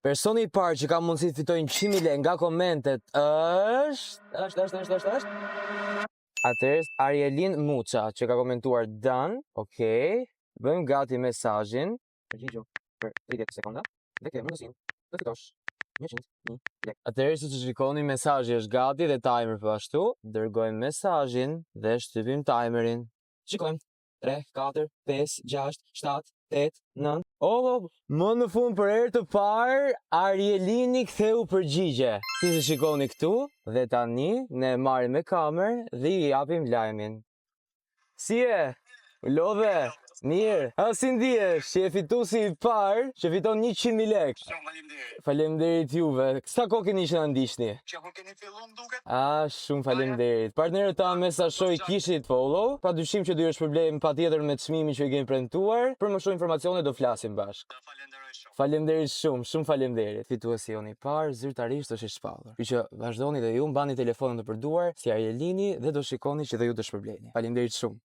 Personi I parë që ka mundësi të fitojnë 100.000 lekë nga komentet është. Atëherë Arielin Muça që ka komentuar done. Okej. Bëjmë gati mesazhin. Përgjigjo për 30 sekonda dhe ke mundësinë të fitosh 100.000 lekë. Atëherë siç shikoni mesazhi është gati dhe timer po ashtu. Dërgojmë mesazhin dhe shtypim timerin. Shikojmë. 3, 4, 5, 6, 7, 8, 9. Më në fund për herë të parë Arielini ktheu përgjigje. Si që shikoni këtu, dhe tani ne marrim me kamerë dhe I japim lajmin. Si e? Lodhe? Mirë. Si ndihesh? Që je fituesi I parë që fiton 100.000 lekë. Shumë faleminderit. Faleminderit juve. Sa kohë keni që na ndiqni? Që kur keni filluar duket? Shumë faleminderit. Partnerët tanë me sa shoh I kishit follow. Padyshim që do jesh problem patjetër me çmimin që I kemi premtuar. Për më shumë informacione do flasim bashkë. Falenderoj shumë. Faleminderit shumë faleminderit. Fituesi joni I parë zyrtarisht është I shpallur. Kështu që vazhdoni dhe ju mbani telefonin të përduar si Arielini dhe do shikoni që dhe ju do shpërbleni. Faleminderit shumë.